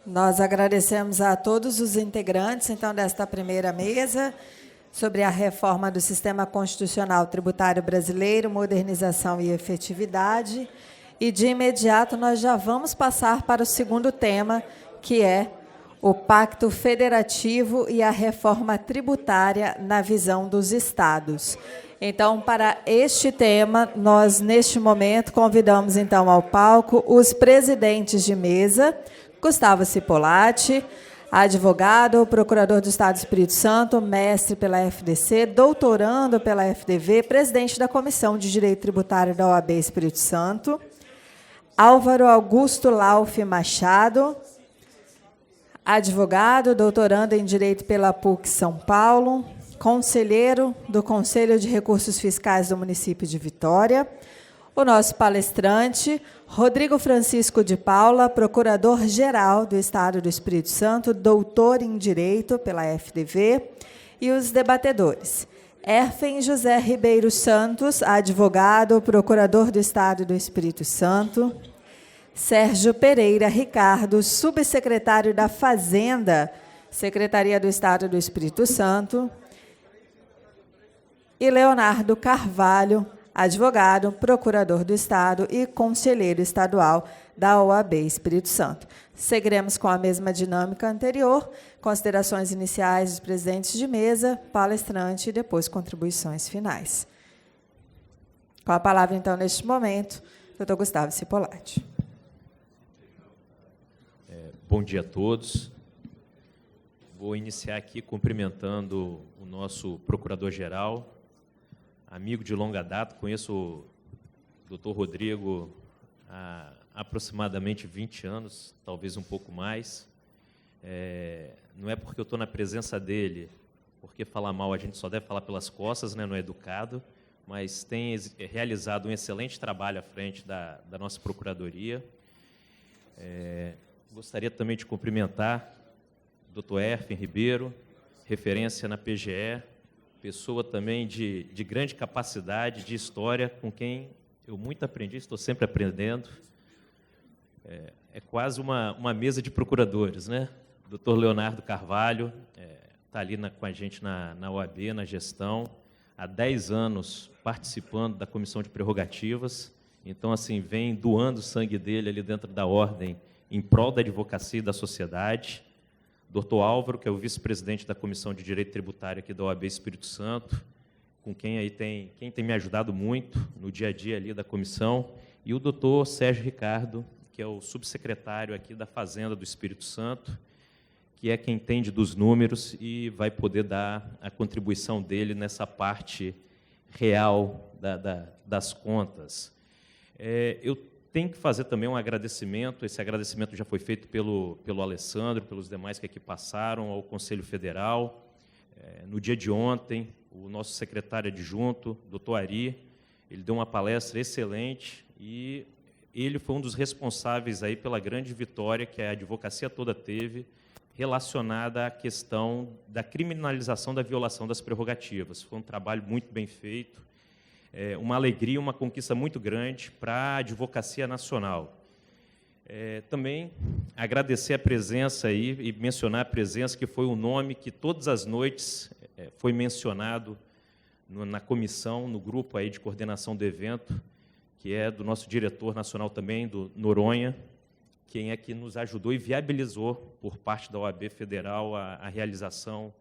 Nós agradecemos a todos os integrantes, então, desta primeira mesa, sobre a reforma do Sistema Constitucional Tributário Brasileiro, modernização e efetividade. E, de imediato, nós já vamos passar para o segundo tema, que é o Pacto Federativo e a reforma tributária na visão dos Estados. Então, para este tema, nós, neste momento, convidamos, então, ao palco os presidentes de mesa, Gustavo Cipolatti, advogado, procurador do Estado do Espírito Santo, mestre pela FDC, doutorando pela FDV, presidente da Comissão de Direito Tributário da OAB Espírito Santo, Álvaro Augusto Laufe Machado, advogado, doutorando em Direito pela PUC São Paulo, conselheiro do Conselho de Recursos Fiscais do município de Vitória, o nosso palestrante, Rodrigo Francisco de Paula, procurador-geral do Estado do Espírito Santo, doutor em Direito pela FDV, e os debatedores. Erfen José Ribeiro Santos, advogado, procurador do Estado do Espírito Santo. Sérgio Pereira Ricardo, subsecretário da Fazenda, Secretaria do Estado do Espírito Santo. E Leonardo Carvalho, advogado, procurador do Estado e conselheiro estadual da OAB Espírito Santo. Seguiremos com a mesma dinâmica anterior, considerações iniciais dos presidentes de mesa, palestrante e depois contribuições finais. Com a palavra, então, neste momento, doutor Gustavo Cipolatti. Bom dia a todos. Vou iniciar aqui cumprimentando o nosso procurador-geral, amigo de longa data, conheço o doutor Rodrigo há aproximadamente 20 anos, talvez um pouco mais. Não é porque eu estou na presença dele, porque falar mal a gente só deve falar pelas costas, né, não é educado, mas tem realizado um excelente trabalho à frente da nossa Procuradoria. Gostaria também de cumprimentar o doutor Erfen Ribeiro, referência na PGE, pessoa também de grande capacidade, de história, com quem eu muito aprendi, estou sempre aprendendo. É quase uma mesa de procuradores, né? O doutor Leonardo Carvalho está ali com a gente na OAB, na gestão, há 10 anos participando da Comissão de Prerrogativas, então, assim, vem doando o sangue dele ali dentro da ordem em prol da advocacia e da sociedade. Dr. Álvaro, que é o vice-presidente da Comissão de Direito Tributário aqui da OAB Espírito Santo, com quem aí tem me ajudado muito no dia a dia ali da comissão, e o doutor Sérgio Ricardo, que é o subsecretário aqui da Fazenda do Espírito Santo, que é quem entende dos números e vai poder dar a contribuição dele nessa parte real das contas. Eu tenho que fazer também um agradecimento, esse agradecimento já foi feito pelo Alessandro, pelos demais que aqui passaram, ao Conselho Federal. No dia de ontem, o nosso secretário adjunto, doutor Ari, ele deu uma palestra excelente e ele foi um dos responsáveis aí pela grande vitória que a advocacia toda teve relacionada à questão da criminalização da violação das prerrogativas. Foi um trabalho muito bem feito, uma alegria, uma conquista muito grande para a advocacia nacional. Também agradecer a presença aí e mencionar a presença, que foi um nome que todas as noites foi mencionado na comissão, no grupo aí de coordenação do evento, que é do nosso diretor nacional também, do Noronha, quem é que nos ajudou e viabilizou, por parte da OAB Federal, a realização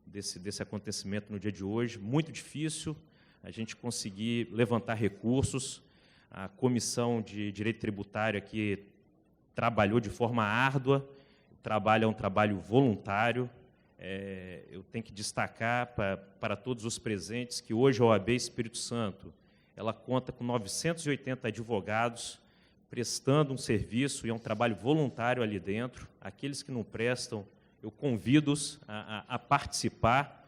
desse acontecimento no dia de hoje. Muito difícil a gente conseguir levantar recursos. A Comissão de Direito Tributário aqui trabalhou de forma árdua, o trabalho é um trabalho voluntário. Eu tenho que destacar para todos os presentes que hoje a OAB Espírito Santo ela conta com 980 advogados prestando um serviço, e é um trabalho voluntário ali dentro. Aqueles que não prestam, eu convido-os a participar.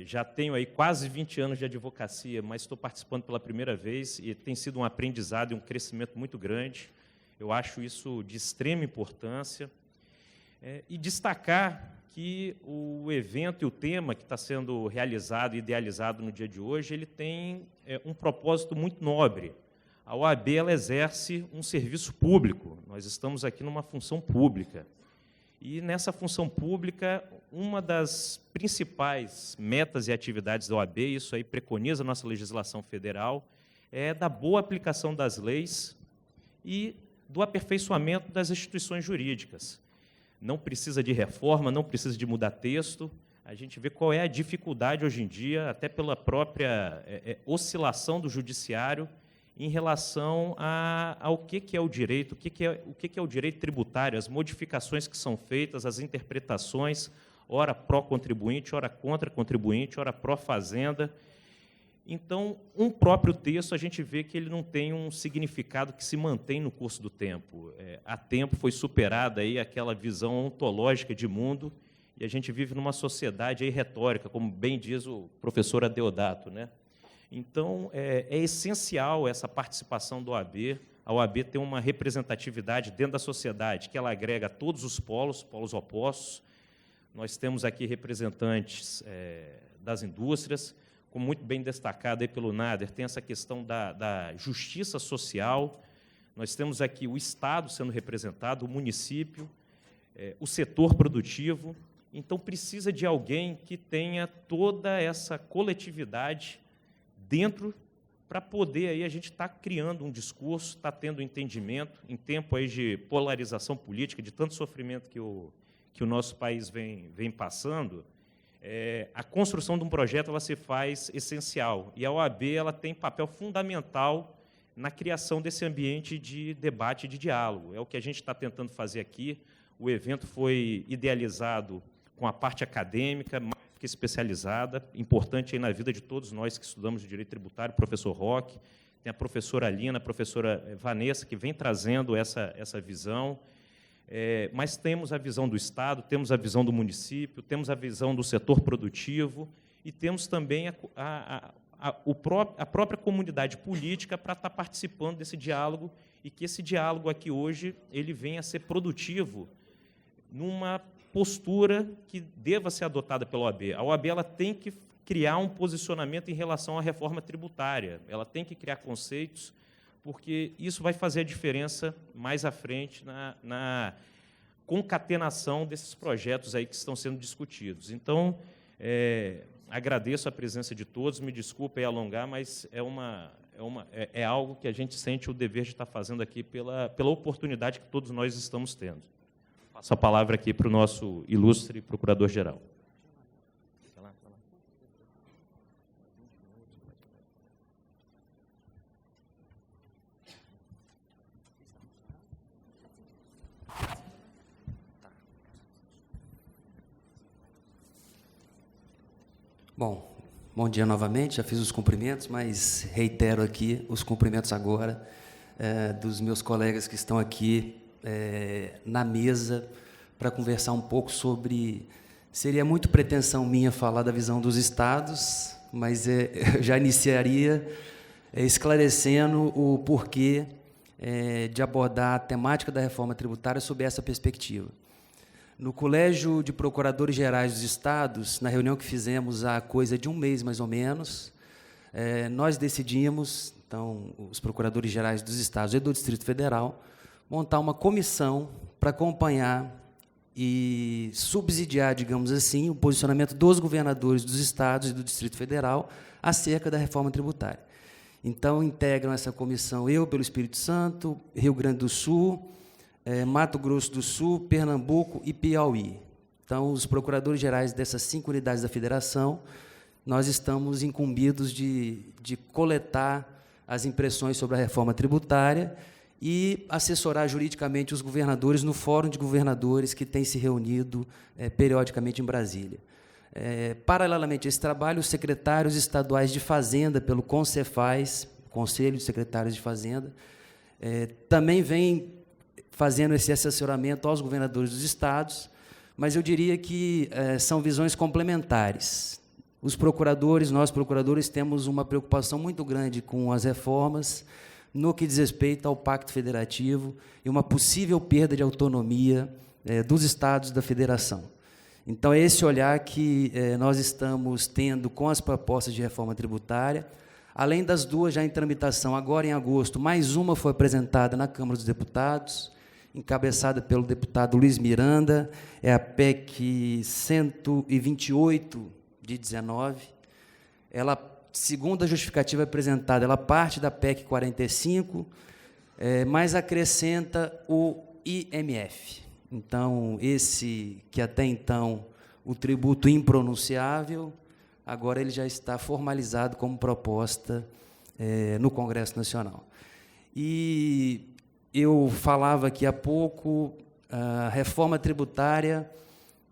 Já tenho aí quase 20 anos de advocacia, mas estou participando pela primeira vez e tem sido um aprendizado e um crescimento muito grande. Eu acho isso de extrema importância. E destacar que o evento e o tema que está sendo realizado e idealizado no dia de hoje, ele tem um propósito muito nobre, A OAB ela exerce um serviço público, nós estamos aqui numa função pública. E, nessa função pública, uma das principais metas e atividades da OAB, isso aí preconiza a nossa legislação federal, é da boa aplicação das leis e do aperfeiçoamento das instituições jurídicas. Não precisa de reforma, não precisa de mudar texto. A gente vê qual é a dificuldade hoje em dia, até pela própria oscilação do judiciário, em relação ao que é o direito, o que é o direito tributário, as modificações que são feitas, as interpretações, ora pró-contribuinte, ora contra-contribuinte, ora pró-fazenda. Então, um próprio texto, a gente vê que ele não tem um significado que se mantém no curso do tempo. Há tempo foi superada aí aquela visão ontológica de mundo, e a gente vive numa sociedade aí retórica, como bem diz o professor Adeodato, né? Então, é essencial essa participação da OAB. A OAB tem uma representatividade dentro da sociedade, que ela agrega todos os polos opostos. Nós temos aqui representantes das indústrias, como muito bem destacado aí pelo Nader, tem essa questão da justiça social. Nós temos aqui o Estado sendo representado, o município, o setor produtivo. Então, precisa de alguém que tenha toda essa coletividade dentro, para poder aí a gente estar criando um discurso, estar tendo entendimento, em tempo aí de polarização política, de tanto sofrimento que o nosso país vem passando, a construção de um projeto ela se faz essencial, e a OAB ela tem papel fundamental na criação desse ambiente de debate e de diálogo. É o que a gente está tentando fazer aqui. O evento foi idealizado com a parte acadêmica, que especializada, importante aí na vida de todos nós que estudamos de direito tributário, o professor Roque, tem a professora Alina, a professora Vanessa, que vem trazendo essa visão, mas temos a visão do Estado, temos a visão do município, temos a visão do setor produtivo e temos também a própria comunidade política para estar participando desse diálogo e que esse diálogo aqui hoje ele venha a ser produtivo numa postura que deva ser adotada pela OAB. A OAB ela tem que criar um posicionamento em relação à reforma tributária, ela tem que criar conceitos, porque isso vai fazer a diferença mais à frente na concatenação desses projetos aí que estão sendo discutidos. Então, agradeço a presença de todos, me desculpe aí alongar, mas é algo que a gente sente o dever de estar fazendo aqui pela oportunidade que todos nós estamos tendo. Passo a palavra aqui para o nosso ilustre procurador-geral. Bom dia novamente, já fiz os cumprimentos, mas reitero aqui os cumprimentos agora dos meus colegas que estão aqui na mesa para conversar um pouco sobre... Seria muito pretensão minha falar da visão dos estados, mas eu já iniciaria esclarecendo o porquê de abordar a temática da reforma tributária sob essa perspectiva. No Colégio de Procuradores Gerais dos Estados, na reunião que fizemos há coisa de um mês, mais ou menos, nós decidimos, então, os Procuradores Gerais dos Estados e do Distrito Federal, montar uma comissão para acompanhar e subsidiar, digamos assim, o posicionamento dos governadores dos estados e do Distrito Federal acerca da reforma tributária. Então, integram essa comissão eu, pelo Espírito Santo, Rio Grande do Sul, Mato Grosso do Sul, Pernambuco e Piauí. Então, os procuradores gerais dessas 5 unidades da federação, nós estamos incumbidos de coletar as impressões sobre a reforma tributária e assessorar juridicamente os governadores no Fórum de Governadores que tem se reunido periodicamente em Brasília. Paralelamente a esse trabalho, os secretários estaduais de Fazenda, pelo CONCEFAZ, Conselho de Secretários de Fazenda, também vêm fazendo esse assessoramento aos governadores dos estados, mas eu diria que são visões complementares. Os procuradores, nós procuradores, temos uma preocupação muito grande com as reformas no que diz respeito ao Pacto Federativo e uma possível perda de autonomia dos estados da federação. Então, é esse olhar que nós estamos tendo com as propostas de reforma tributária, Além das duas já em tramitação, agora em agosto, mais uma foi apresentada na Câmara dos Deputados, encabeçada pelo deputado Luiz Miranda, é a PEC 128 de 19. Ela, segundo a justificativa apresentada, ela parte da PEC 45, mas acrescenta o IMF. Então, esse que até então o tributo impronunciável, agora ele já está formalizado como proposta no Congresso Nacional. E eu falava aqui há pouco, a reforma tributária,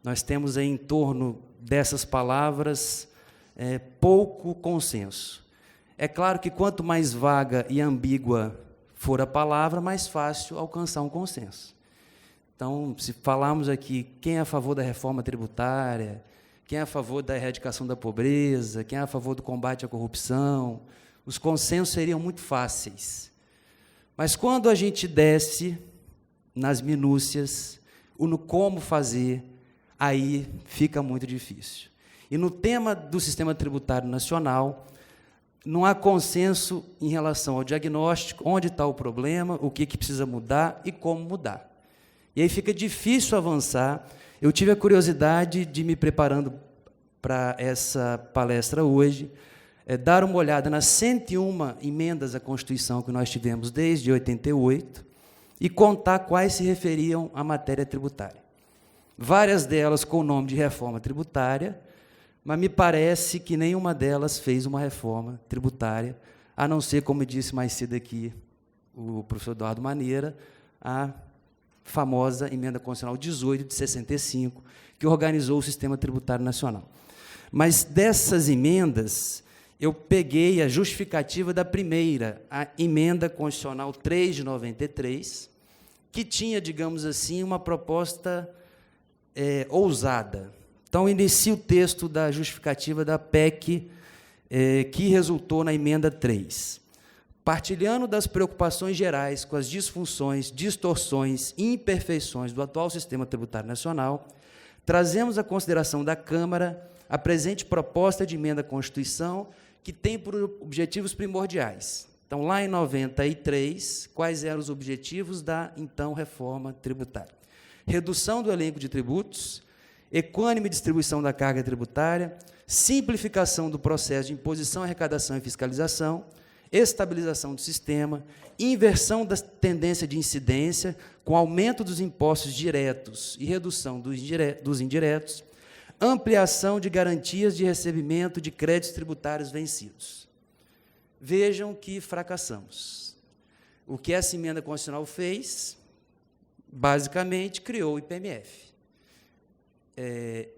nós temos aí, em torno dessas palavras pouco consenso. É claro que quanto mais vaga e ambígua for a palavra, mais fácil alcançar um consenso. Então, se falarmos aqui quem é a favor da reforma tributária, quem é a favor da erradicação da pobreza, quem é a favor do combate à corrupção, os consensos seriam muito fáceis. Mas quando a gente desce nas minúcias, no como fazer, aí fica muito difícil. E no tema do sistema tributário nacional, não há consenso em relação ao diagnóstico, onde está o problema, o que precisa mudar e como mudar. E aí fica difícil avançar. Eu tive a curiosidade de, me preparando para essa palestra hoje, dar uma olhada nas 101 emendas à Constituição que nós tivemos desde 88 e contar quais se referiam à matéria tributária. Várias delas com o nome de reforma tributária, mas me parece que nenhuma delas fez uma reforma tributária, a não ser, como disse mais cedo aqui o professor Eduardo Maneira, a famosa Emenda Constitucional 18 de 65, que organizou o sistema tributário nacional. Mas dessas emendas, eu peguei a justificativa da primeira, a Emenda Constitucional 3 de 93, que tinha, digamos assim, uma proposta ousada. Então, inicio o texto da justificativa da PEC, que resultou na Emenda 3. Partilhando das preocupações gerais com as disfunções, distorções e imperfeições do atual sistema tributário nacional, trazemos à consideração da Câmara a presente proposta de emenda à Constituição, que tem por objetivos primordiais. Então, lá em 93, quais eram os objetivos da, então, reforma tributária? Redução do elenco de tributos, equânime distribuição da carga tributária, simplificação do processo de imposição, arrecadação e fiscalização, estabilização do sistema, inversão da tendência de incidência, com aumento dos impostos diretos e redução dos indiretos, ampliação de garantias de recebimento de créditos tributários vencidos. Vejam que fracassamos. O que essa emenda constitucional fez, basicamente, criou o IPMF.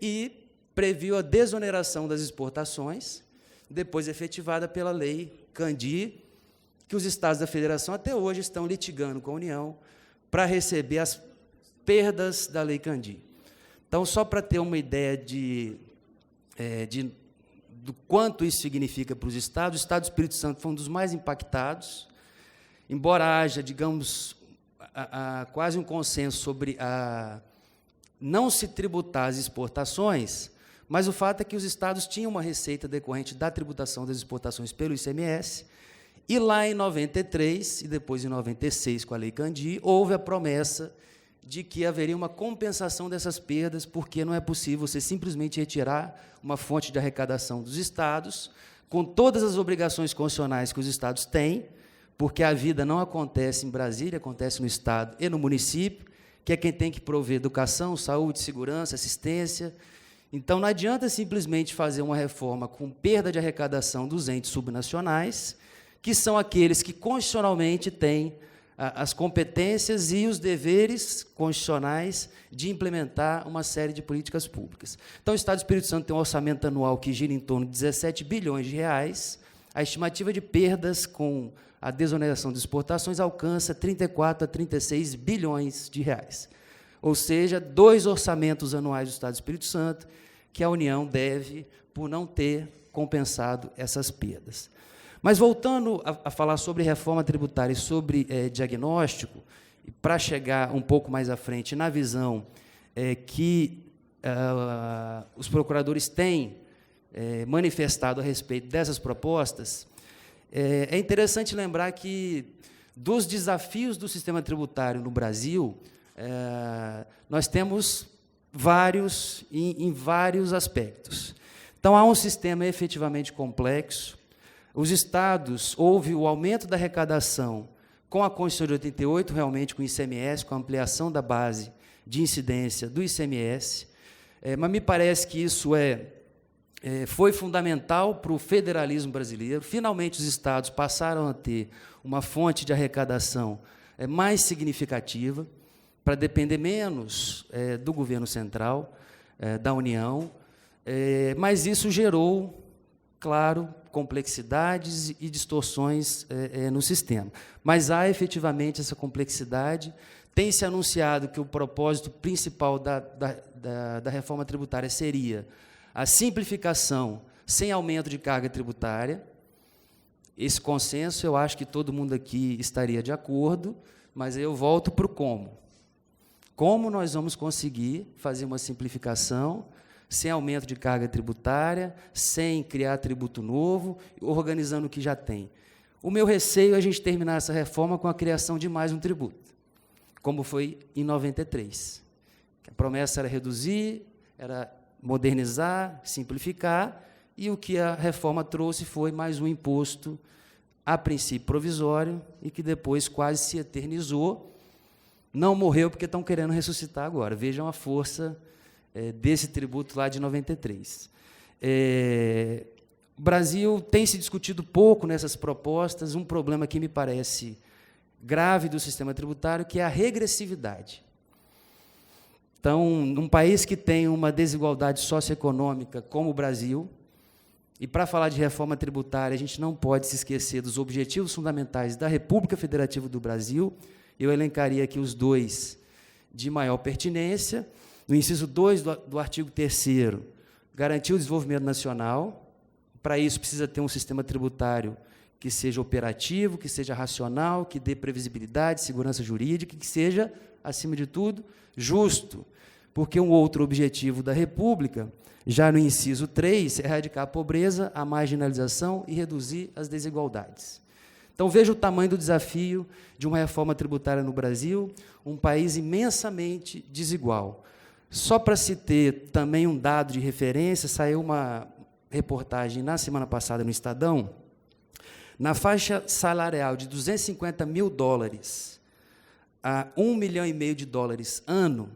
E previu a desoneração das exportações, depois efetivada pela Lei Candir, que os estados da federação até hoje estão litigando com a União para receber as perdas da Lei Candir. Então, só para ter uma ideia do quanto isso significa para os estados, o Estado do Espírito Santo foi um dos mais impactados, embora haja, digamos, quase um consenso sobre não se tributar as exportações, mas o fato é que os estados tinham uma receita decorrente da tributação das exportações pelo ICMS, e lá em 93, e depois em 96, com a Lei Candir, houve a promessa de que haveria uma compensação dessas perdas, porque não é possível você simplesmente retirar uma fonte de arrecadação dos estados, com todas as obrigações constitucionais que os estados têm, porque a vida não acontece em Brasília, acontece no estado e no município, que é quem tem que prover educação, saúde, segurança, assistência. Então, não adianta simplesmente fazer uma reforma com perda de arrecadação dos entes subnacionais, que são aqueles que constitucionalmente têm as competências e os deveres constitucionais de implementar uma série de políticas públicas. Então, o Estado do Espírito Santo tem um orçamento anual que gira em torno de 17 bilhões de reais, a estimativa de perdas com a desoneração de exportações alcança 34 a 36 bilhões de reais. Ou seja, 2 orçamentos anuais do Estado do Espírito Santo que a União deve por não ter compensado essas perdas. Mas, voltando a falar sobre reforma tributária e sobre diagnóstico, para chegar um pouco mais à frente na visão que os procuradores têm manifestado a respeito dessas propostas, É interessante lembrar que, dos desafios do sistema tributário no Brasil, nós temos vários, em vários aspectos. Então, há um sistema efetivamente complexo. Os estados, houve o aumento da arrecadação com a Constituição de 88, realmente com o ICMS, com a ampliação da base de incidência do ICMS, mas me parece que isso foi fundamental para o federalismo brasileiro. Finalmente, os estados passaram a ter uma fonte de arrecadação mais significativa, para depender menos do governo central, da União, mas isso gerou, claro, complexidades e distorções no sistema. Mas há, efetivamente, essa complexidade. Tem se anunciado que o propósito principal da reforma tributária seria a simplificação sem aumento de carga tributária. Esse consenso, eu acho que todo mundo aqui estaria de acordo, mas eu volto para o como. Como nós vamos conseguir fazer uma simplificação sem aumento de carga tributária, sem criar tributo novo, organizando o que já tem? O meu receio é a gente terminar essa reforma com a criação de mais um tributo, como foi em 93. A promessa era reduzir, era modernizar, simplificar, e o que a reforma trouxe foi mais um imposto, a princípio provisório, e que depois quase se eternizou. Não morreu porque estão querendo ressuscitar agora. Vejam a força desse tributo lá de 93. O Brasil tem se discutido pouco nessas propostas um problema que me parece grave do sistema tributário, que é a regressividade. Então, num país que tem uma desigualdade socioeconômica como o Brasil, e para falar de reforma tributária, a gente não pode se esquecer dos objetivos fundamentais da República Federativa do Brasil. Eu elencaria aqui os dois de maior pertinência. No inciso 2 do artigo 3º, garantir o desenvolvimento nacional. Para isso, precisa ter um sistema tributário que seja operativo, que seja racional, que dê previsibilidade, segurança jurídica, que seja, acima de tudo, justo. Porque um outro objetivo da República, já no inciso 3, é erradicar a pobreza, a marginalização e reduzir as desigualdades. Então, veja o tamanho do desafio de uma reforma tributária no Brasil, um país imensamente desigual. Só para se ter também um dado de referência, saiu uma reportagem na semana passada no Estadão, na faixa salarial de $250 mil a $1,5 milhão ano,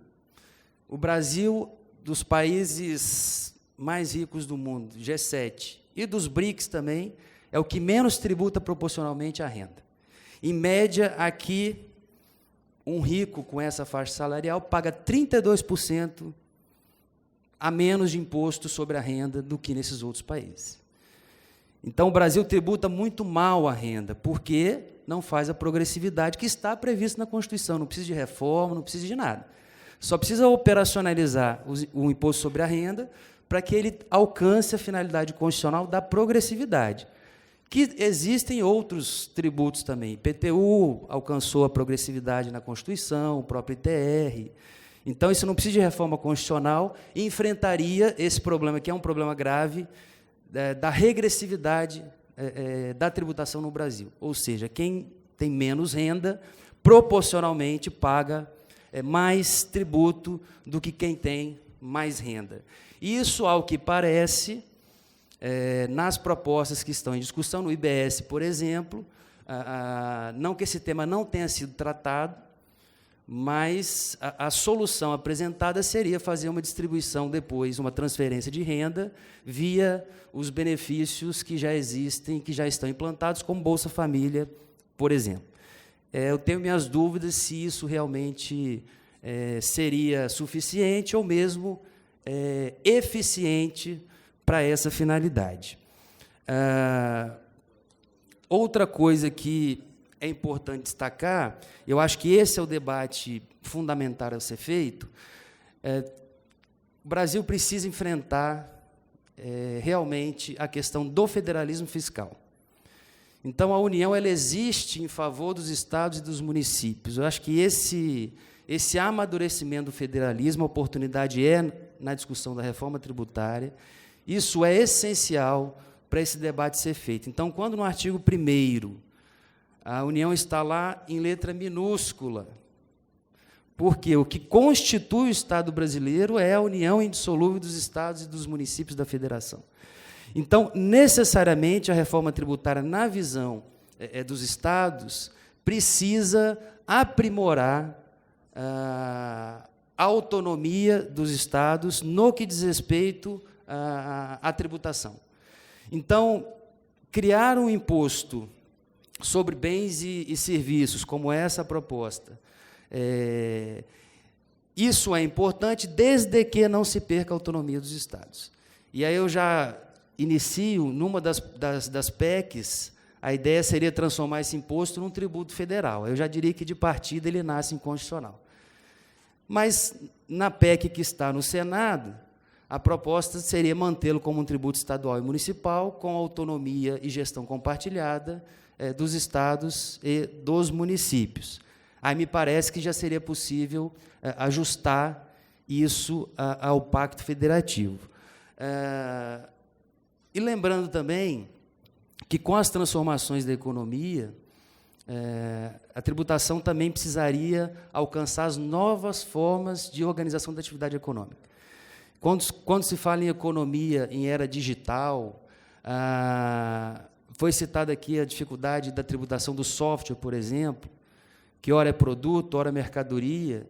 o Brasil, dos países mais ricos do mundo, G7, e dos BRICS também, é o que menos tributa proporcionalmente à renda. Em média, aqui, um rico com essa faixa salarial paga 32% a menos de imposto sobre a renda do que nesses outros países. Então, o Brasil tributa muito mal a renda, porque não faz a progressividade que está prevista na Constituição. Não precisa de reforma, não precisa de nada. Só precisa operacionalizar o imposto sobre a renda para que ele alcance a finalidade constitucional da progressividade. Que existem outros tributos também. IPTU alcançou a progressividade na Constituição, o próprio ITR. Então, isso não precisa de reforma constitucional e enfrentaria esse problema, que é um problema grave, da regressividade da tributação no Brasil. Ou seja, quem tem menos renda, proporcionalmente, paga mais tributo do que quem tem mais renda. Isso, ao que parece, nas propostas que estão em discussão, no IBS, por exemplo, não que esse tema não tenha sido tratado, mas a solução apresentada seria fazer uma distribuição depois, uma transferência de renda, via os benefícios que já existem, que já estão implantados, como Bolsa Família, por exemplo. Eu tenho minhas dúvidas se isso realmente seria suficiente ou mesmo eficiente para essa finalidade. Outra coisa que é importante destacar, eu acho que esse é o debate fundamental a ser feito, o Brasil precisa enfrentar realmente a questão do federalismo fiscal. Então, a União ela existe em favor dos estados e dos municípios. Eu acho que esse amadurecimento do federalismo, a oportunidade na discussão da reforma tributária. Isso é essencial para esse debate ser feito. Então, quando no artigo 1º, a União está lá em letra minúscula, porque o que constitui o Estado brasileiro é a união indissolúvel dos estados e dos municípios da federação. Então, necessariamente, a reforma tributária, na visão dos estados, precisa aprimorar a autonomia dos estados no que diz respeito à tributação. Então, criar um imposto sobre bens e serviços, como essa proposta, isso é importante desde que não se perca a autonomia dos estados. E aí eu já inicio, numa das PECs, a ideia seria transformar esse imposto num tributo federal. Eu já diria que, de partida, ele nasce inconstitucional. Mas, na PEC que está no Senado, a proposta seria mantê-lo como um tributo estadual e municipal, com autonomia e gestão compartilhada dos estados e dos municípios. Aí me parece que já seria possível ajustar isso ao Pacto Federativo. E lembrando também que, com as transformações da economia, a tributação também precisaria alcançar as novas formas de organização da atividade econômica. Quando se fala em economia em era digital, foi citada aqui a dificuldade da tributação do software, por exemplo, que ora é produto, ora é mercadoria,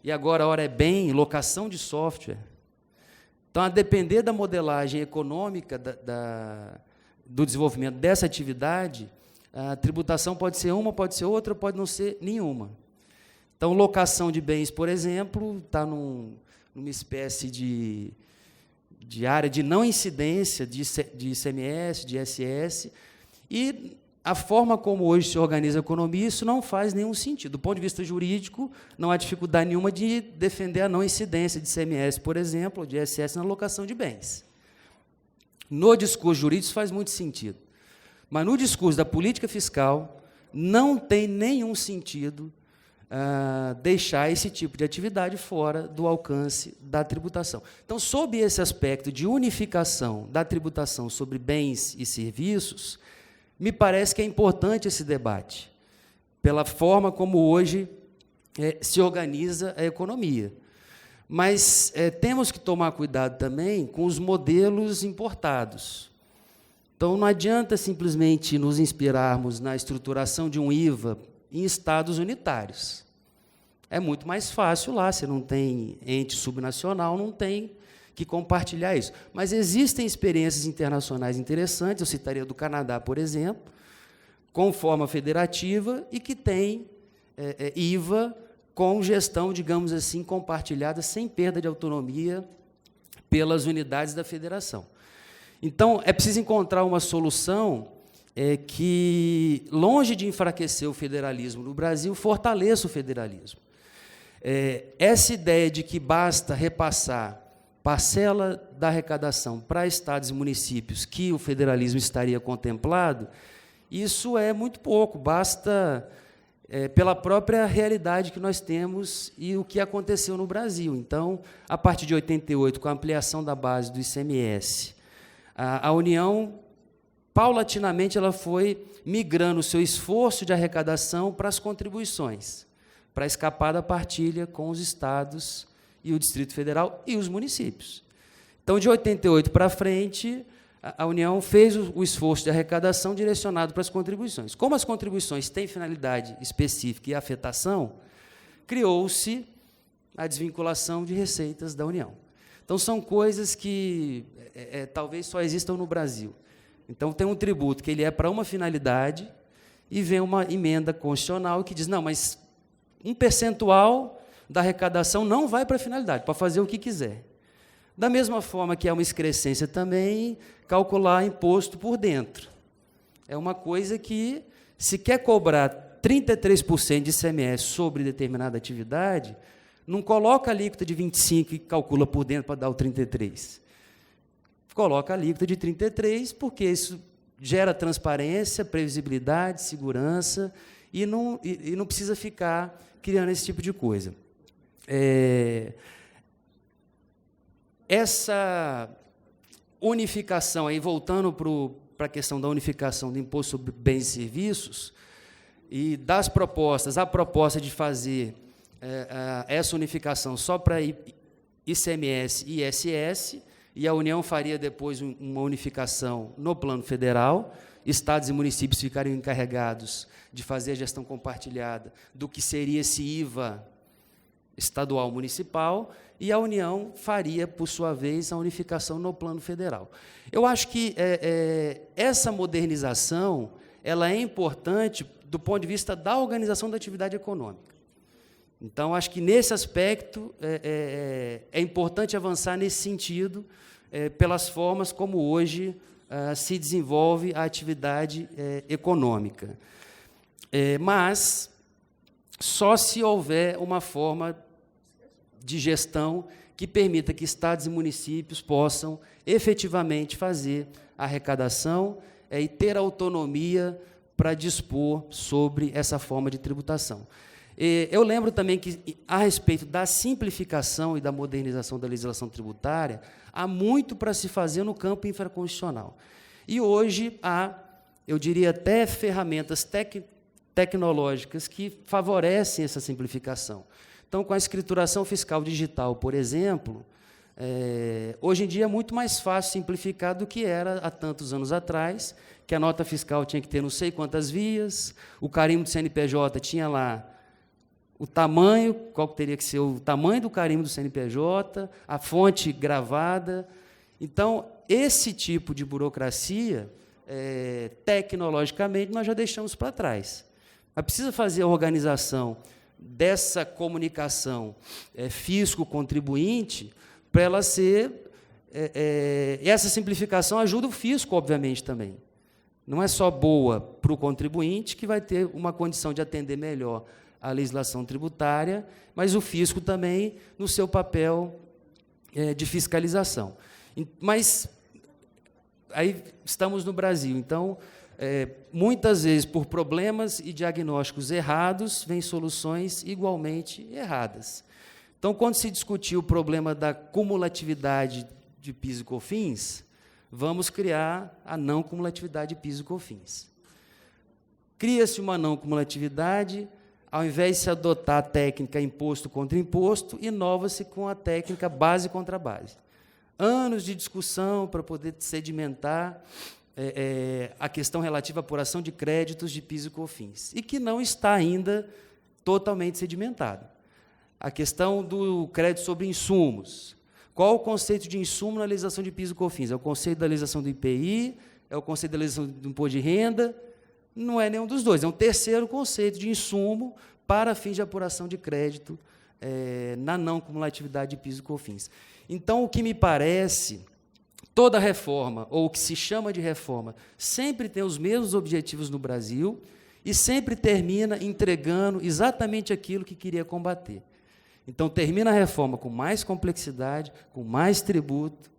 e agora ora é bem, locação de software. Então, a depender da modelagem econômica do desenvolvimento dessa atividade, a tributação pode ser uma, pode ser outra, pode não ser nenhuma. Então, locação de bens, por exemplo, está numa espécie de área de não incidência de ICMS, de ISS, e a forma como hoje se organiza a economia, isso não faz nenhum sentido. Do ponto de vista jurídico, não há dificuldade nenhuma de defender a não incidência de ICMS, por exemplo, ou de ISS na locação de bens. No discurso jurídico, isso faz muito sentido. Mas, no discurso da política fiscal, não tem nenhum sentido deixar esse tipo de atividade fora do alcance da tributação. Então, sob esse aspecto de unificação da tributação sobre bens e serviços, me parece que é importante esse debate, pela forma como hoje se organiza a economia. Mas temos que tomar cuidado também com os modelos importados. Então, não adianta simplesmente nos inspirarmos na estruturação de um IVA em estados unitários. É muito mais fácil lá, você não tem ente subnacional, não tem que compartilhar isso. Mas existem experiências internacionais interessantes, eu citaria do Canadá, por exemplo, com forma federativa e que tem IVA com gestão, digamos assim, compartilhada, sem perda de autonomia pelas unidades da federação. Então, é preciso encontrar uma solução que, longe de enfraquecer o federalismo no Brasil, fortaleça o federalismo. Essa ideia de que basta repassar parcela da arrecadação para estados e municípios que o federalismo estaria contemplado, isso é muito pouco, basta pela própria realidade que nós temos e o que aconteceu no Brasil. Então, a partir de 88, com a ampliação da base do ICMS, a União, paulatinamente, ela foi migrando o seu esforço de arrecadação para as contribuições, para escapar da partilha com os estados e o Distrito Federal e os municípios. Então, de 88 para frente, a União fez o esforço de arrecadação direcionado para as contribuições. Como as contribuições têm finalidade específica e afetação, criou-se a desvinculação de receitas da União. Então, são coisas que talvez só existam no Brasil. Então, tem um tributo que ele é para uma finalidade e vem uma emenda constitucional que diz, não, mas um percentual da arrecadação não vai para a finalidade, para fazer o que quiser. Da mesma forma que é uma excrescência também calcular imposto por dentro. É uma coisa que, se quer cobrar 33% de ICMS sobre determinada atividade, não coloca a alíquota de 25% e calcula por dentro para dar o 33%. Coloca a alíquota de 33%, porque isso gera transparência, previsibilidade, segurança, e não precisa ficar criando esse tipo de coisa. Essa unificação, aí, voltando para para a questão da unificação do imposto sobre bens e serviços, e das propostas, a proposta de fazer essa unificação só para ICMS e ISS, e a União faria depois uma unificação no plano federal, estados e municípios ficariam encarregados de fazer a gestão compartilhada do que seria esse IVA estadual municipal, e a União faria, por sua vez, a unificação no plano federal. Eu acho que essa modernização ela é importante do ponto de vista da organização da atividade econômica. Então, acho que, nesse aspecto, é importante avançar nesse sentido, pelas formas como hoje se desenvolve a atividade econômica. Mas só se houver uma forma de gestão que permita que estados e municípios possam efetivamente fazer a arrecadação e ter autonomia para dispor sobre essa forma de tributação. Eu lembro também que, a respeito da simplificação e da modernização da legislação tributária, há muito para se fazer no campo infraconstitucional. E hoje há, eu diria, até ferramentas tecnológicas que favorecem essa simplificação. Então, com a escrituração fiscal digital, por exemplo, hoje em dia é muito mais fácil simplificar do que era há tantos anos atrás, que a nota fiscal tinha que ter não sei quantas vias, o carimbo do CNPJ tinha lá o tamanho, qual teria que ser o tamanho do carimbo do CNPJ, a fonte gravada. Então, esse tipo de burocracia, tecnologicamente, nós já deixamos para trás. Mas precisa fazer a organização dessa comunicação fisco-contribuinte para ela ser... essa simplificação ajuda o fisco, obviamente, também. Não é só boa para o contribuinte, que vai ter uma condição de atender melhor a legislação tributária, mas o fisco também no seu papel de fiscalização. Mas aí estamos no Brasil, então, muitas vezes, por problemas e diagnósticos errados, vêm soluções igualmente erradas. Então, quando se discutir o problema da cumulatividade de PIS e COFINS, vamos criar a não cumulatividade de PIS e COFINS. Cria-se uma não cumulatividade, ao invés de se adotar a técnica imposto contra imposto, inova-se com a técnica base contra base. Anos de discussão para poder sedimentar a questão relativa à apuração de créditos de PIS e COFINS, e que não está ainda totalmente sedimentada. A questão do crédito sobre insumos. Qual o conceito de insumo na legislação de PIS e COFINS? É o conceito da legislação do IPI? É o conceito da legislação do imposto de renda? Não é nenhum dos dois, é um terceiro conceito de insumo para fins de apuração de crédito na não cumulatividade de PIS e COFINS. Então, o que me parece, toda reforma, ou o que se chama de reforma, sempre tem os mesmos objetivos no Brasil e sempre termina entregando exatamente aquilo que queria combater. Então, termina a reforma com mais complexidade, com mais tributo,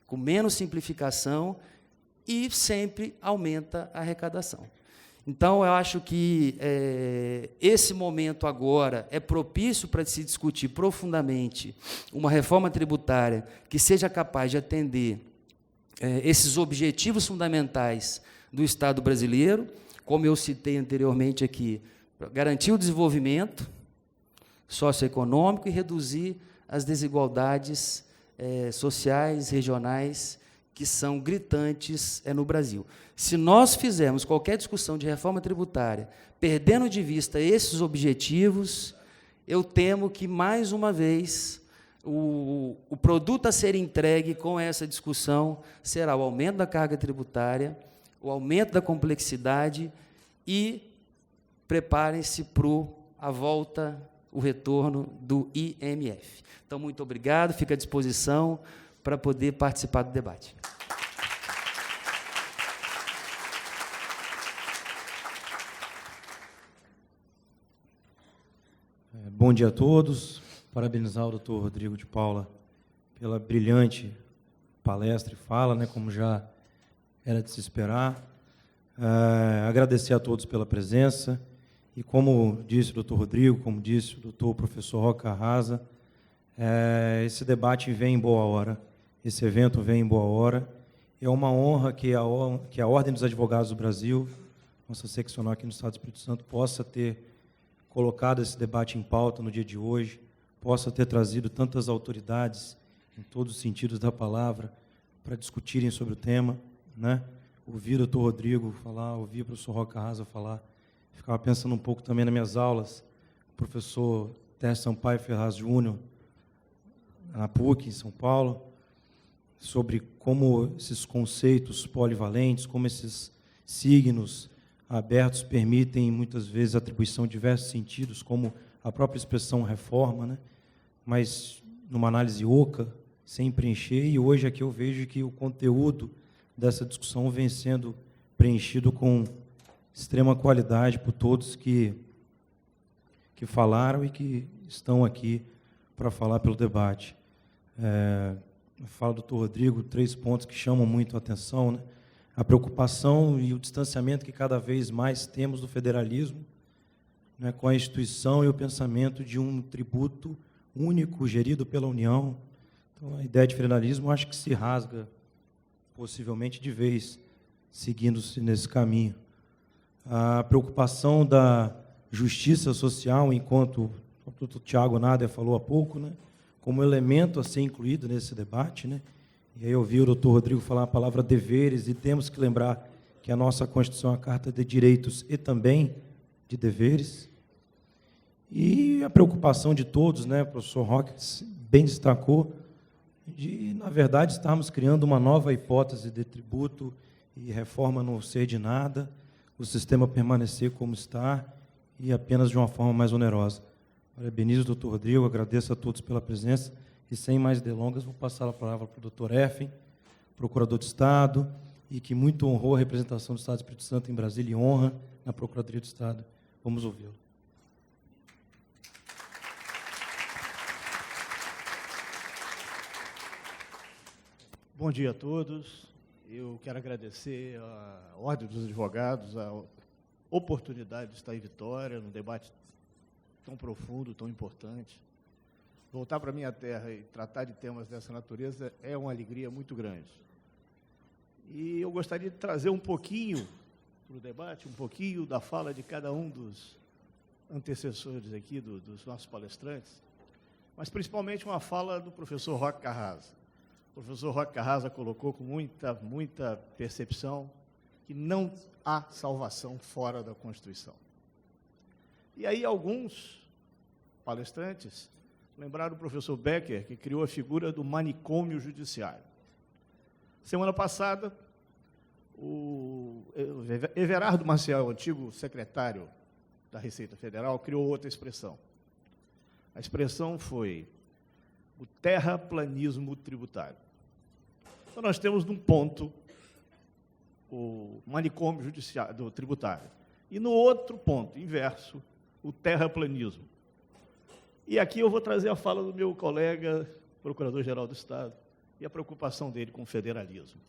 com menos simplificação e sempre aumenta a arrecadação. Então, eu acho que esse momento agora é propício para se discutir profundamente uma reforma tributária que seja capaz de atender esses objetivos fundamentais do Estado brasileiro, como eu citei anteriormente aqui, garantir o desenvolvimento socioeconômico e reduzir as desigualdades sociais, regionais, que são gritantes no Brasil. Se nós fizermos qualquer discussão de reforma tributária, perdendo de vista esses objetivos, eu temo que, mais uma vez, o produto a ser entregue com essa discussão será o aumento da carga tributária, o aumento da complexidade e preparem-se para a volta, o retorno do IMF. Então, muito obrigado, fico à disposição para poder participar do debate. Bom dia a todos. Parabenizar o doutor Rodrigo de Paula pela brilhante palestra e fala, como já era de se esperar. Agradecer a todos pela presença e, como disse o doutor Rodrigo, como disse o doutor professor Roca Arrasa, esse debate vem em boa hora, esse evento vem em boa hora. É uma honra que a Ordem dos Advogados do Brasil, nossa seccional aqui no Estado do Espírito Santo, possa ter colocado esse debate em pauta no dia de hoje, possa ter trazido tantas autoridades, em todos os sentidos da palavra, para discutirem sobre o tema, né? Ouvir o doutor Rodrigo falar, ouvir o professor Roque Carrasa falar, ficava pensando um pouco também nas minhas aulas, o professor Tércio Sampaio Ferraz Júnior, na PUC, em São Paulo, sobre como esses conceitos polivalentes, como esses signos abertos permitem, muitas vezes, a atribuição de diversos sentidos, como a própria expressão reforma, né? Mas numa análise oca, sem preencher, e hoje aqui eu vejo que o conteúdo dessa discussão vem sendo preenchido com extrema qualidade por todos que falaram e que estão aqui para falar pelo debate. Fala do doutor Rodrigo, 3 pontos que chamam muito a atenção, né? A preocupação e o distanciamento que cada vez mais temos do federalismo, né, com a instituição e o pensamento de um tributo único, gerido pela União. Então, a ideia de federalismo, acho que se rasga, possivelmente, de vez, seguindo-se nesse caminho. A preocupação da justiça social, enquanto o doutor Tiago Nader falou há pouco, né, como elemento a ser incluído nesse debate, né? E aí eu ouvi o doutor Rodrigo falar a palavra deveres, e temos que lembrar que a nossa Constituição é uma carta de direitos e também de deveres. E a preocupação de todos, né, o professor Roque bem destacou, de, na verdade, estarmos criando uma nova hipótese de tributo e reforma não ser de nada, o sistema permanecer como está e apenas de uma forma mais onerosa. Parabenizo o doutor Rodrigo, agradeço a todos pela presença e, sem mais delongas, vou passar a palavra para o doutor Efren, procurador de Estado, e que muito honrou a representação do Estado do Espírito Santo em Brasília e honra na Procuradoria do Estado. Vamos ouvi-lo. Bom dia a todos. Eu quero agradecer à Ordem dos Advogados a oportunidade de estar em Vitória, num debate tão profundo, tão importante. Voltar para a minha terra e tratar de temas dessa natureza é uma alegria muito grande. E eu gostaria de trazer um pouquinho para o debate, um pouquinho da fala de cada um dos antecessores aqui, dos nossos palestrantes, mas principalmente uma fala do professor Roque Carrasa. O professor Roque Carrasa colocou com muita percepção que não há salvação fora da Constituição. E aí alguns palestrantes lembraram o professor Becker, que criou a figura do manicômio judiciário. Semana passada, o Everardo Maciel, antigo secretário da Receita Federal, criou outra expressão. A expressão foi o terraplanismo tributário. Então, nós temos, num ponto, o manicômio judiciário, do tributário, e, no outro ponto, inverso, o terraplanismo. E aqui eu vou trazer a fala do meu colega, Procurador-Geral do Estado, e a preocupação dele com o federalismo.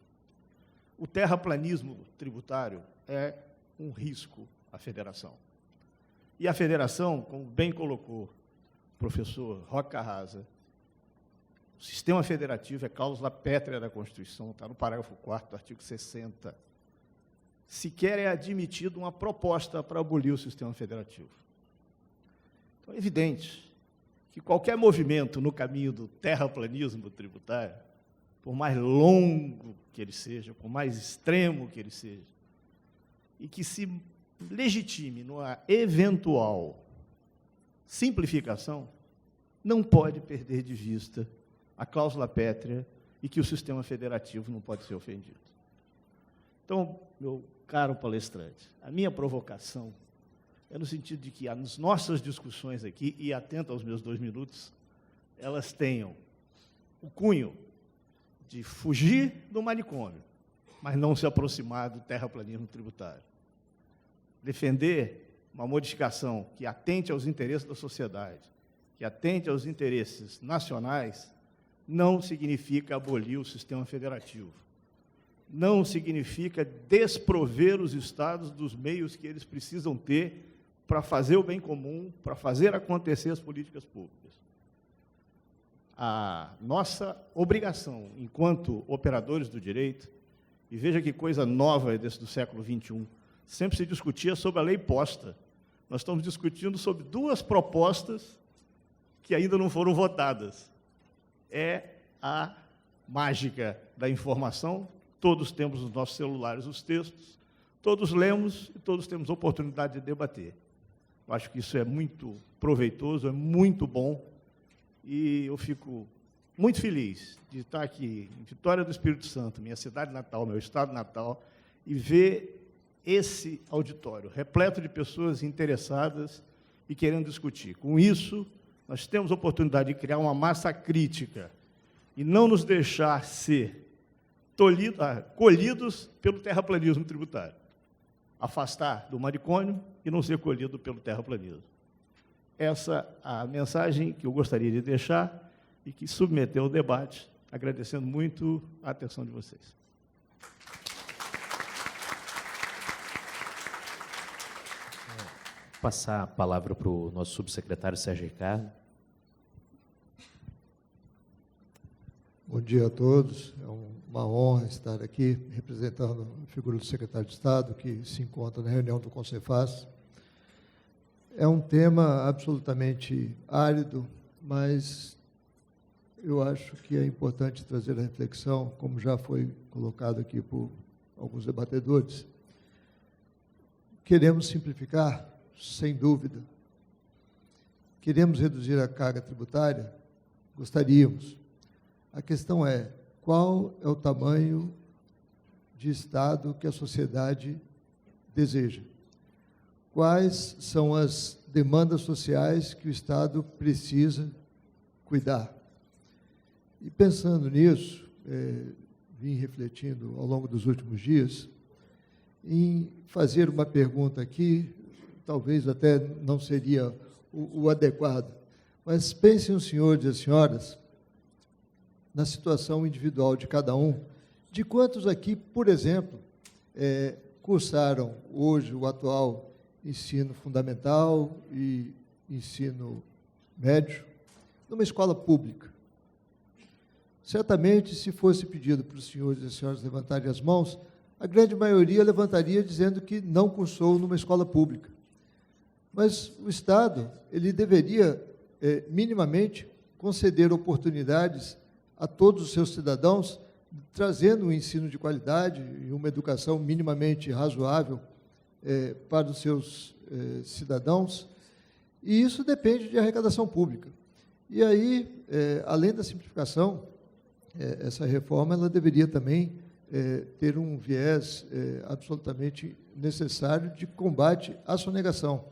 O terraplanismo tributário é um risco à federação. E a federação, como bem colocou o professor Roque Carrasa, o sistema federativo é cláusula pétrea da Constituição, está no parágrafo 4º do artigo 60. Sequer é admitida uma proposta para abolir o sistema federativo. Então, é evidente que qualquer movimento no caminho do terraplanismo tributário, por mais longo que ele seja, por mais extremo que ele seja, e que se legitime numa eventual simplificação, não pode perder de vista a cláusula pétrea e que o sistema federativo não pode ser ofendido. Então, meu caro palestrante, a minha provocação é no sentido de que as nossas discussões aqui, e atento aos meus 2 minutos, elas tenham o cunho de fugir do manicômio, mas não se aproximar do terraplanismo tributário. Defender uma modificação que atente aos interesses da sociedade, que atente aos interesses nacionais, não significa abolir o sistema federativo. Não significa desprover os estados dos meios que eles precisam ter para fazer o bem comum, para fazer acontecer as políticas públicas. A nossa obrigação, enquanto operadores do direito, E veja que coisa nova desse do século XXI. Sempre se discutia sobre a lei posta. Nós estamos discutindo sobre 2 propostas que ainda não foram votadas. É a mágica da informação. Todos temos nos nossos celulares os textos, todos lemos e todos temos oportunidade de debater. Eu acho que isso é muito proveitoso, é muito bom, e eu fico muito feliz de estar aqui em Vitória do Espírito Santo, minha cidade natal, meu estado natal, e ver esse auditório repleto de pessoas interessadas e querendo discutir. Com isso, nós temos a oportunidade de criar uma massa crítica e não nos deixar ser colhidos pelo terraplanismo tributário. Afastar do manicômio e não ser colhido pelo terraplanismo. Essa é a mensagem que eu gostaria de deixar e que submeter ao debate, agradecendo muito a atenção de vocês. Passar a palavra para o nosso subsecretário Sérgio Ricardo. Bom dia a todos. É uma honra estar aqui representando a figura do secretário de Estado, que se encontra na reunião do Concefaz. É um tema absolutamente árido, mas eu acho que é importante trazer a reflexão, como já foi colocado aqui por alguns debatedores. Queremos simplificar? Sem dúvida. Queremos reduzir a carga tributária? Gostaríamos. A questão é, qual é o tamanho de Estado que a sociedade deseja? Quais são as demandas sociais que o Estado precisa cuidar? E pensando nisso, vim refletindo ao longo dos últimos dias, em fazer uma pergunta aqui, talvez até não seria o adequado, mas pensem os senhores e as senhoras na situação individual de cada um, de quantos aqui, por exemplo, cursaram hoje o atual ensino fundamental e ensino médio numa escola pública. Certamente, se fosse pedido para os senhores e as senhoras levantarem as mãos, a grande maioria levantaria dizendo que não cursou numa escola pública. Mas o Estado, ele deveria, minimamente, conceder oportunidades a todos os seus cidadãos, trazendo um ensino de qualidade e uma educação minimamente razoável para os seus cidadãos, e isso depende de arrecadação pública. E aí, além da simplificação, essa reforma ela deveria também ter um viés absolutamente necessário de combate à sonegação.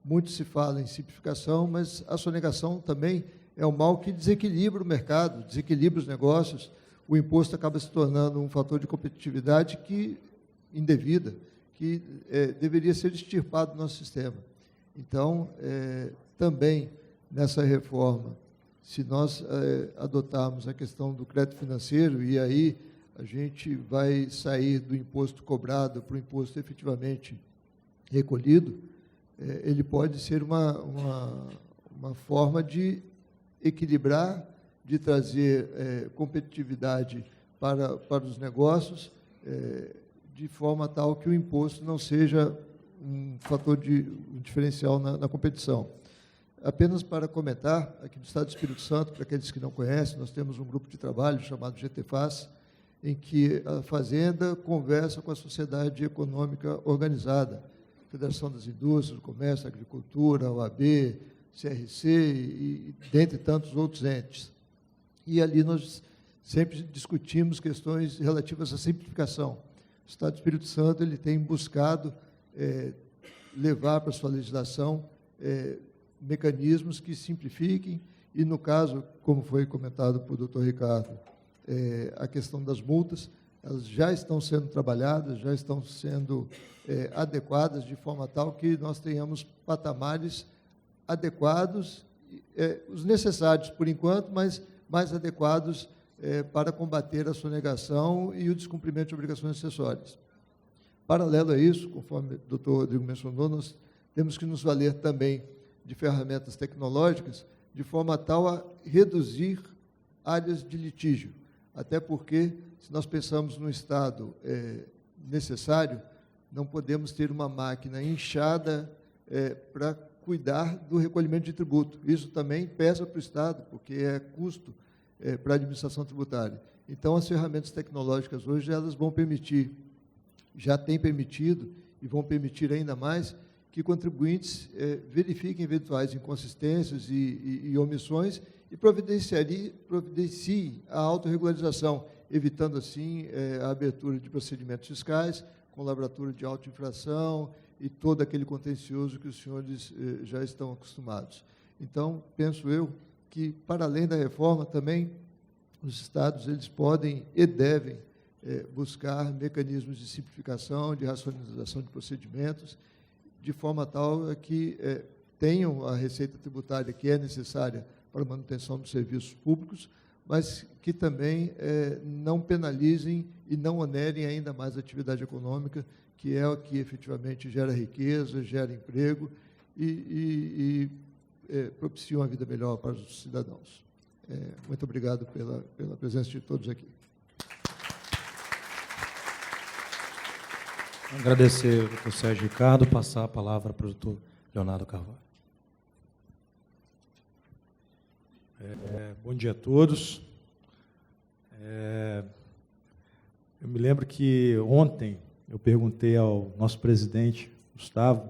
Muito se fala em simplificação, mas a sonegação também é um mal que desequilibra o mercado, desequilibra os negócios. O imposto acaba se tornando um fator de competitividade indevida, que deveria ser extirpado do nosso sistema. Então, também nessa reforma, se nós adotarmos a questão do crédito financeiro, e aí a gente vai sair do imposto cobrado para o imposto efetivamente recolhido, ele pode ser uma forma de equilibrar, de trazer competitividade para os negócios, de forma tal que o imposto não seja um fator um diferencial na competição. Apenas para comentar, aqui do Estado do Espírito Santo, para aqueles que não conhecem, nós temos um grupo de trabalho chamado GTFAS, em que a Fazenda conversa com a sociedade econômica organizada, Federação das Indústrias, do Comércio, Agricultura, OAB, CRC e dentre tantos outros entes. E ali nós sempre discutimos questões relativas à simplificação. O Estado do Espírito Santo ele tem buscado levar para a sua legislação mecanismos que simplifiquem, e, no caso, como foi comentado por Dr. Ricardo, a questão das multas, elas já estão sendo trabalhadas, já estão sendo adequadas de forma tal que nós tenhamos patamares adequados, os necessários por enquanto, mas mais adequados para combater a sonegação e o descumprimento de obrigações acessórias. Paralelo a isso, conforme o doutor Rodrigo mencionou, nós temos que nos valer também de ferramentas tecnológicas de forma tal a reduzir áreas de litígio. até porque, se nós pensamos no Estado necessário, não podemos ter uma máquina inchada para cuidar do recolhimento de tributo. Isso também pesa para o Estado, porque é custo para a administração tributária. Então, as ferramentas tecnológicas hoje, elas vão permitir, já têm permitido e vão permitir ainda mais, que contribuintes verifiquem eventuais inconsistências e omissões e providenciem a autorregularização, evitando, assim, a abertura de procedimentos fiscais, com lavratura de autoinfração e todo aquele contencioso que os senhores já estão acostumados. Então, penso eu que, para além da reforma, também os Estados eles podem e devem buscar mecanismos de simplificação, de racionalização de procedimentos, de forma tal que tenham a receita tributária que é necessária para a manutenção dos serviços públicos, mas que também não penalizem e não onerem ainda mais a atividade econômica, que é o que efetivamente gera riqueza, gera emprego e propicia uma vida melhor para os cidadãos. Muito obrigado pela presença de todos aqui. Agradecer ao doutor Sérgio Ricardo, passar a palavra para o doutor Leonardo Carvalho. Bom dia a todos. Eu me lembro que ontem eu perguntei ao nosso presidente, Gustavo,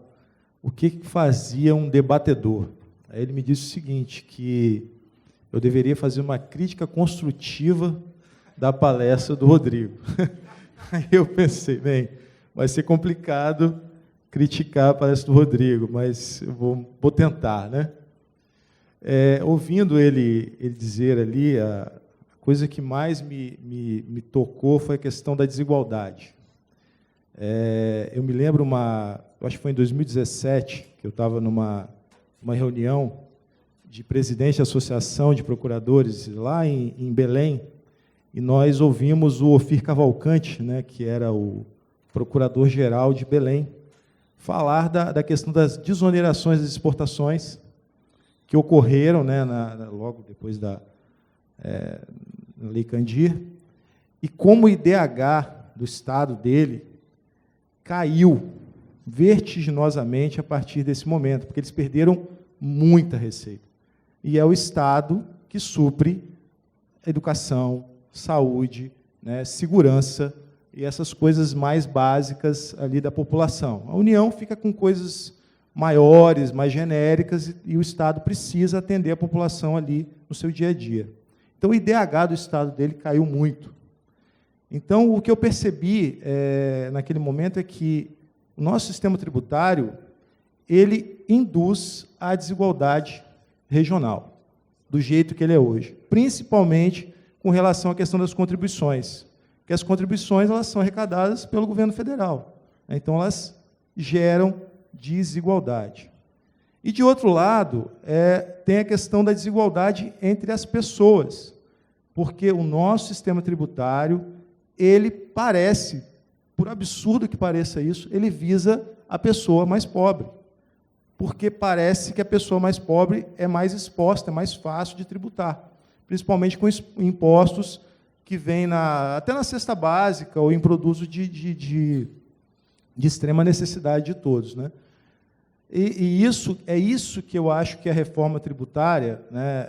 o que fazia um debatedor. Aí ele me disse o seguinte, que eu deveria fazer uma crítica construtiva da palestra do Rodrigo. Aí eu pensei, bem, vai ser complicado criticar a palestra do Rodrigo, mas eu vou tentar, né? Ouvindo ele dizer ali, a coisa que mais me tocou foi a questão da desigualdade. Eu me lembro, eu acho que foi em 2017, que eu estava numa reunião de presidente da Associação de Procuradores lá em Belém, e nós ouvimos o Ofir Cavalcante, né, que era o procurador-geral de Belém, falar da questão das desonerações das exportações que ocorreram, né, logo depois da Lei Candir, e como o IDH do Estado dele caiu vertiginosamente a partir desse momento, porque eles perderam muita receita. E é o Estado que supre educação, saúde, né, segurança e essas coisas mais básicas ali da população. A União fica com coisas maiores, mais genéricas, e o Estado precisa atender a população ali no seu dia a dia. Então, o IDH do Estado dele caiu muito. Então, o que eu percebi naquele momento é que o nosso sistema tributário ele induz a desigualdade regional, do jeito que ele é hoje, principalmente com relação à questão das contribuições, porque as contribuições elas são arrecadadas pelo governo federal, né? Então elas geram desigualdade. E, de outro lado, tem a questão da desigualdade entre as pessoas, porque o nosso sistema tributário, ele parece, por absurdo que pareça isso, ele visa a pessoa mais pobre, porque parece que a pessoa mais pobre é mais exposta, é mais fácil de tributar, principalmente com impostos que vêm até na cesta básica ou em produtos de extrema necessidade de todos, né? E isso que eu acho que a reforma tributária, né,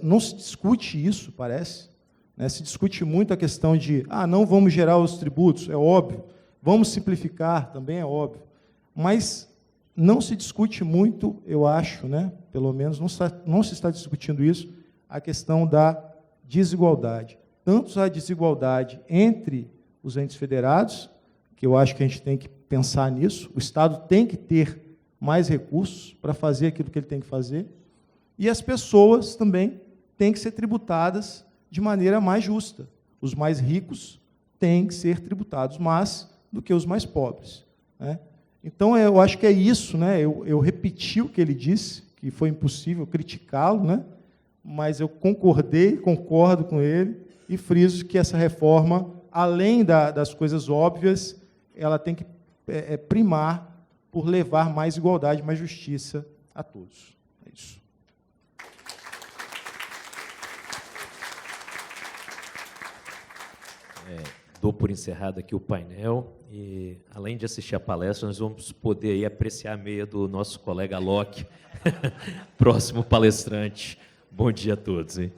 não se discute isso, parece, né, se discute muito a questão de, não vamos gerar os tributos, é óbvio, vamos simplificar, também é óbvio, mas não se discute muito, eu acho, né, pelo menos não se está discutindo isso, a questão da desigualdade. Tanto a desigualdade entre os entes federados, que eu acho que a gente tem que pensar nisso, o Estado tem que ter mais recursos para fazer aquilo que ele tem que fazer, e as pessoas também têm que ser tributadas de maneira mais justa. Os mais ricos têm que ser tributados mais do que os mais pobres, né? Então, eu acho que é isso, né? Eu repeti o que ele disse, que foi impossível criticá-lo, né? Mas eu concordo com ele, e friso que essa reforma, além das coisas óbvias, ela tem que primar por levar mais igualdade, mais justiça a todos. É isso. dou por encerrado aqui o painel e, além de assistir a palestra, nós vamos poder aí apreciar a meia do nosso colega Alok, próximo palestrante. Bom dia a todos, hein?